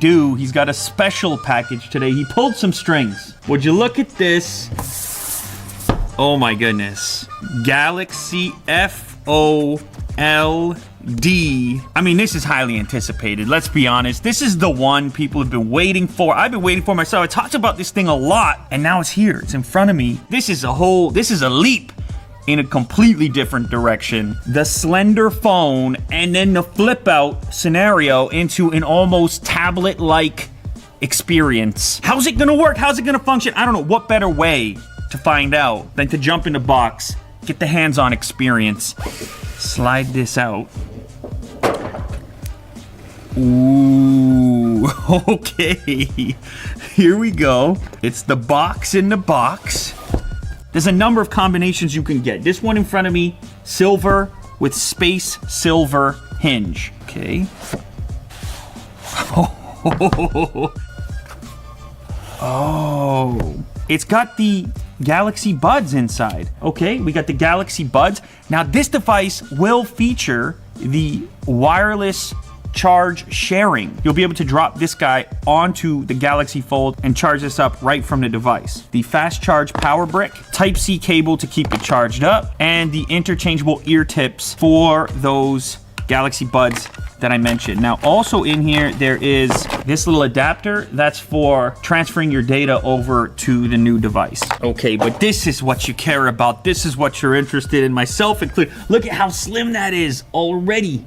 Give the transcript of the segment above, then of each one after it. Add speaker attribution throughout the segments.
Speaker 1: do. He's got a special package today. He pulled some strings. Would you look at this? Oh my goodness. Galaxy FOLD. I mean, this is highly anticipated. Let's be honest. This is the one people have been waiting for. I've been waiting for myself. I talked about this thing a lot, and now it's here. It's in front of me. This is a leap in a completely different direction. The slender phone and then the flip out scenario into an almost tablet-like experience. How's it gonna work? How's it gonna function? I don't know. What better way to find out than to jump in the box, get the hands-on experience, slide this out. Ooh, okay. Here we go. It's the box in the box. There's a number of combinations you can get. This one in front of me, silver with space silver hinge. Okay. Oh, it's got the Galaxy Buds inside. Okay, we got the Galaxy Buds. Now this device will feature the wireless charge sharing. You'll be able to drop this guy onto the Galaxy Fold and charge this up right from the device. The fast charge power brick, Type-C cable to keep it charged up, and the interchangeable ear tips for those Galaxy Buds that I mentioned. Now also in here there is this little adapter that's for transferring your data over to the new device. Okay, but this is what you care about. This is what you're interested in, myself included. Look at how slim that is already.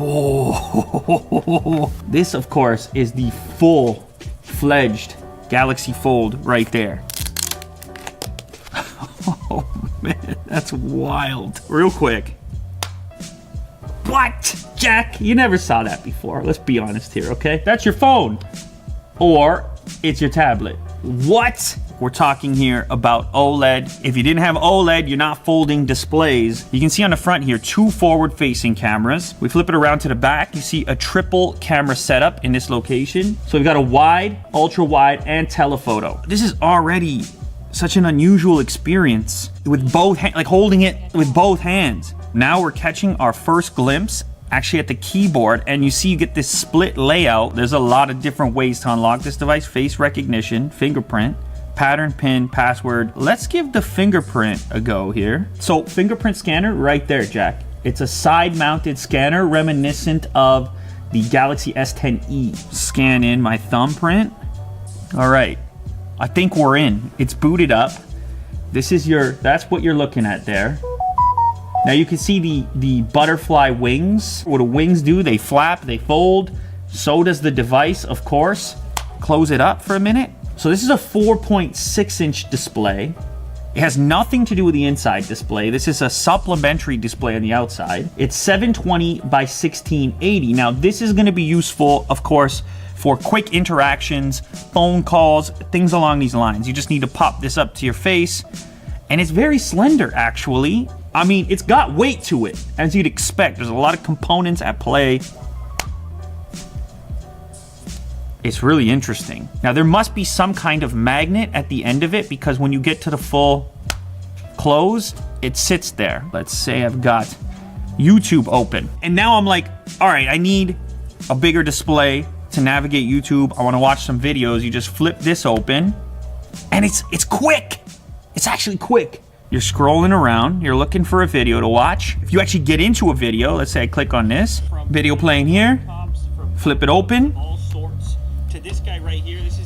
Speaker 1: Oh, this of course is the full-fledged Galaxy Fold right there. Oh man, that's wild. Real quick. What? Jack, you never saw that before. Let's be honest here, okay? That's your phone. Or it's your tablet. What? We're talking here about OLED. If you didn't have OLED, you're not folding displays. You can see on the front here, 2 forward-facing cameras. We flip it around to the back. You see a triple camera setup in this location. So we've got a wide, ultra wide, and telephoto. This is already such an unusual experience with both, like holding it with both hands. Now we're catching our first glimpse actually at the keyboard, and you see you get this split layout. There's a lot of different ways to unlock this device. Face recognition, fingerprint, pattern, pin, password. Let's give the fingerprint a go here. So fingerprint scanner right there, Jack. It's a side-mounted scanner reminiscent of the Galaxy S10e. Scan in my thumbprint. All right, I think we're in. It's booted up. This is that's what you're looking at there. Now you can see the butterfly wings. What do wings do? They flap, they fold. So does the device, of course. Close it up for a minute. So this is a 4.6-inch display. It has nothing to do with the inside display. This is a supplementary display on the outside. It's 720 by 1680. Now this is going to be useful, of course, for quick interactions, phone calls, things along these lines. You just need to pop this up to your face. And it's very slender, actually. I mean, it's got weight to it, as you'd expect. There's a lot of components at play. It's really interesting. Now, there must be some kind of magnet at the end of it, because when you get to the full close, it sits there. Let's say I've got YouTube open. And now I'm like, all right, I need a bigger display to navigate YouTube. I want to watch some videos. You just flip this open, and it's quick. It's actually quick. You're scrolling around, you're looking for a video to watch. If you actually get into a video, let's say I click on this, video playing here, flip it open,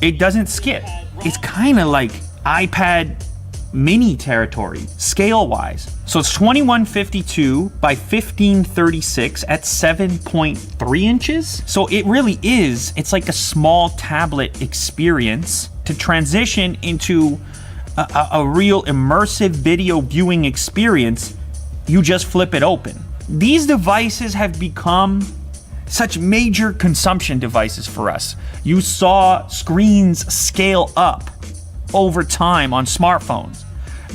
Speaker 1: it doesn't skip. It's kind of like iPad mini territory, scale-wise. So it's 2152 by 1536 at 7.3 inches. So it really is, it's like a small tablet experience to transition into a real immersive video viewing experience. You just flip it open. These devices have become such major consumption devices for us. You saw screens scale up over time on smartphones.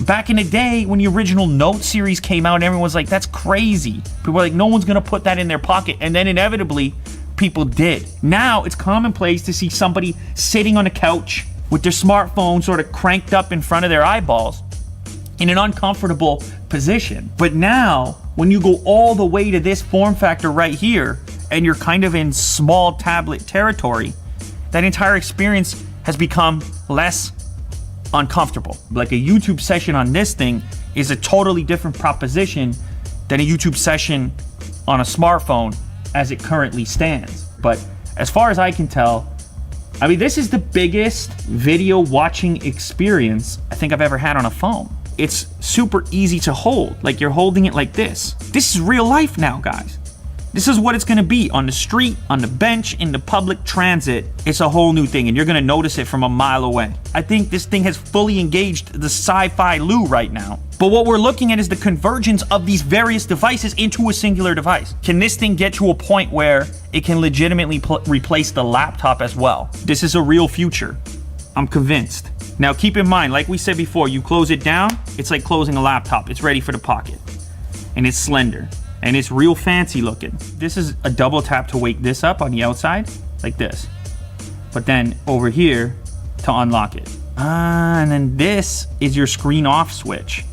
Speaker 1: Back in the day when the original Note series came out, everyone was like, that's crazy. People were like, no one's gonna put that in their pocket. And then inevitably, people did. Now it's commonplace to see somebody sitting on a couch with their smartphone sort of cranked up in front of their eyeballs in an uncomfortable position. But now, when you go all the way to this form factor right here, and you're kind of in small tablet territory, that entire experience has become less uncomfortable. Like a YouTube session on this thing is a totally different proposition than a YouTube session on a smartphone as it currently stands. But as far as I can tell, I mean, this is the biggest video watching experience I think I've ever had on a phone. It's super easy to hold, like you're holding it like this. This is real life now, guys. This is what it's gonna be on the street, on the bench, in the public transit. It's a whole new thing, and you're gonna notice it from a mile away. I think this thing has fully engaged the sci-fi Lou right now. But what we're looking at is the convergence of these various devices into a singular device. Can this thing get to a point where it can legitimately replace the laptop as well? This is a real future. I'm convinced. Now keep in mind, like we said before, you close it down, it's like closing a laptop. It's ready for the pocket. And it's slender. And it's real fancy looking. This is a double tap to wake this up on the outside, like this. But then over here to unlock it. And then this is your screen off switch.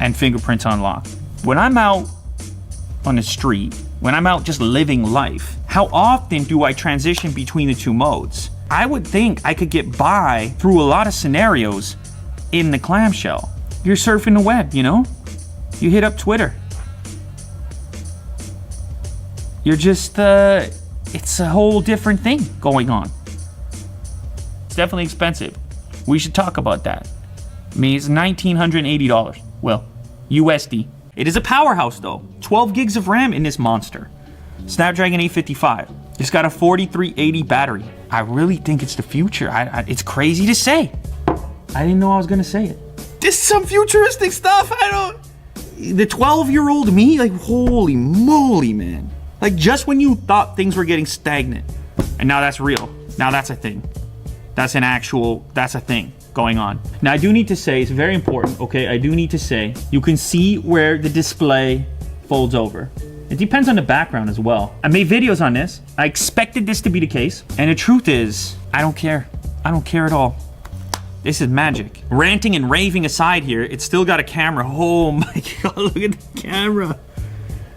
Speaker 1: And fingerprints unlock. When I'm out on the street, when I'm out just living life, how often do I transition between the two modes? I would think I could get by through a lot of scenarios in the clamshell. You're surfing the web, you know? You hit up Twitter. You're just, it's a whole different thing going on. It's definitely expensive. We should talk about that. I mean, it's $1,980. Well, USD. It is a powerhouse though. 12 gigs of RAM in this monster. Snapdragon 855. It's got a 4380 battery. I really think it's the future. It's crazy to say. I didn't know I was gonna say it. This is some futuristic stuff. The 12-year-old me, like, holy moly, man. Like, just when you thought things were getting stagnant, and now that's real. Now that's a thing. That's a thing going on. Now, I do need to say, it's very important, okay? I do need to say, you can see where the display folds over. It depends on the background as well. I made videos on this. I expected this to be the case. And the truth is, I don't care. I don't care at all. This is magic. Ranting and raving aside here, it's still got a camera. Oh my God, look at the camera.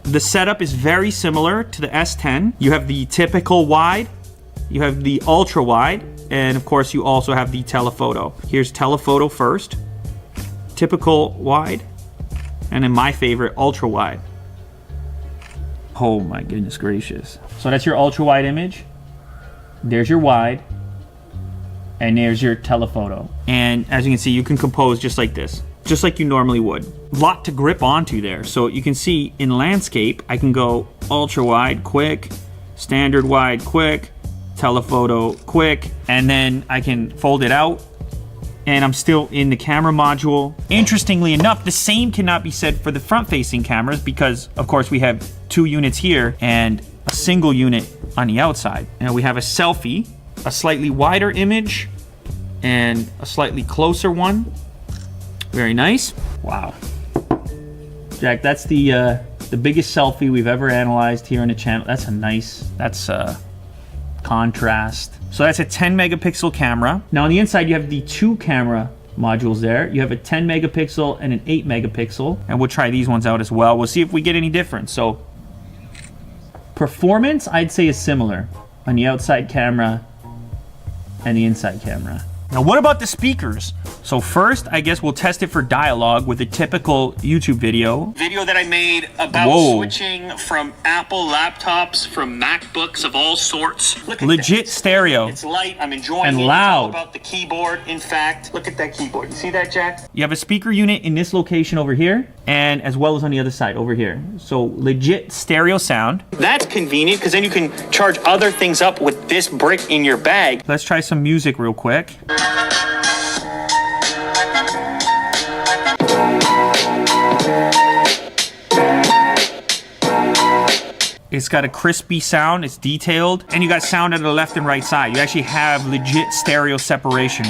Speaker 1: The setup is very similar to the S10. You have the typical wide, you have the ultra wide, and of course you also have the telephoto. Here's telephoto first, typical wide, and then my favorite, ultra wide. Oh my goodness gracious. So that's your ultra wide image. There's your wide. And there's your telephoto. And as you can see, you can compose just like this, just like you normally would. Lot to grip onto there. So you can see in landscape, I can go ultra wide, quick, standard wide, quick, telephoto, quick, and then I can fold it out and I'm still in the camera module. Interestingly enough, the same cannot be said for the front-facing cameras because, of course, we have 2 units here and a single unit on the outside. Now we have a selfie, a slightly wider image, and a slightly closer one. Very nice. Wow. Jack, that's the biggest selfie we've ever analyzed here on the channel. That's a nice, that's contrast. So that's a 10 megapixel camera. Now on the inside, you have the 2 camera modules there. You have a 10 megapixel and an 8 megapixel. And we'll try these ones out as well. We'll see if we get any difference. So performance, I'd say, is similar on the outside camera and the inside camera. Now what about the speakers? So first, I guess we'll test it for dialogue with a typical YouTube video that I made about switching from Apple laptops, from MacBooks of all sorts. Look at legit that. Stereo. It's light, I'm enjoying and it. Loud. It's all about the keyboard. In fact, look at that keyboard. You see that, Jack? You have a speaker unit in this location over here, and as well as on the other side over here. So legit stereo sound. That's convenient because then you can charge other things up with this brick in your bag. Let's try some music real quick. It's got a crispy sound, it's detailed, and you got sound on the left and right side. You actually have legit stereo separation,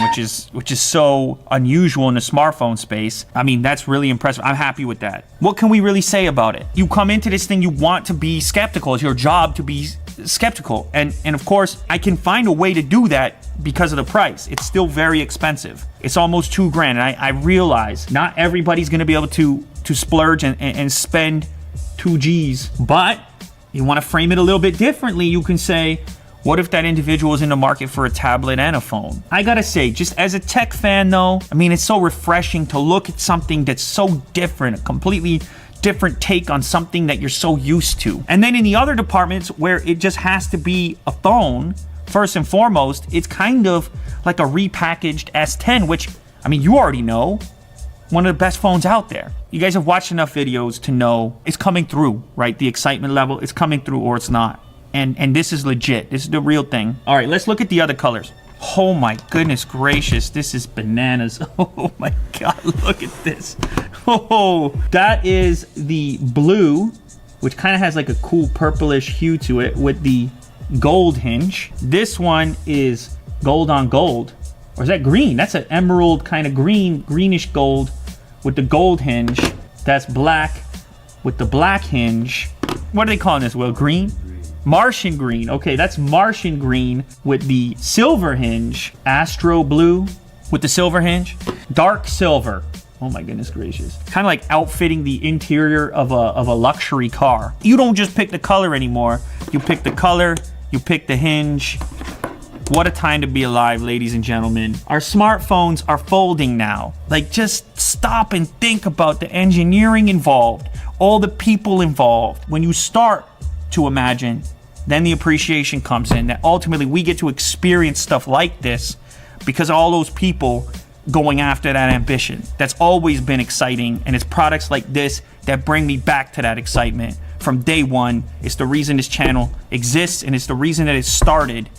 Speaker 1: which is so unusual in the smartphone space. I mean, that's really impressive. I'm happy with that. What can we really say about it? You come into this thing, you want to be skeptical. It's your job to be skeptical. And of course, I can find a way to do that because of the price. It's still very expensive. It's almost $2,000. And I realize not everybody's gonna be able to splurge and spend 2Gs. But you want to frame it a little bit differently. You can say, what if that individual is in the market for a tablet and a phone? I gotta say, just as a tech fan though, I mean, it's so refreshing to look at something that's so different, a completely different take on something that you're so used to. And then in the other departments where it just has to be a phone, first and foremost, it's kind of like a repackaged S10, which, I mean, you already know, one of the best phones out there. You guys have watched enough videos to know it's coming through, right? The excitement level, it's coming through or it's not. And this is legit. This is the real thing. All right, let's look at the other colors. Oh my goodness gracious, this is bananas. Oh my God, look at this. Oh, that is the blue, which kind of has like a cool purplish hue to it with the gold hinge. This one is gold on gold. Or is that green? That's an emerald kind of greenish gold with the gold hinge. That's black with the black hinge. What are they calling this, Will? Green? Martian green. Okay, that's Martian green with the silver hinge. Astro blue with the silver hinge. Dark silver. Oh my goodness gracious. Kind of like outfitting the interior of a luxury car. You don't just pick the color anymore. You pick the color, you pick the hinge. What a time to be alive, ladies and gentlemen. Our smartphones are folding now. Like, just stop and think about the engineering involved, all the people involved. When you start to imagine, then the appreciation comes in, that ultimately we get to experience stuff like this because of all those people going after that ambition. That's always been exciting, and it's products like this that bring me back to that excitement from day one. It's the reason this channel exists, and it's the reason that it started.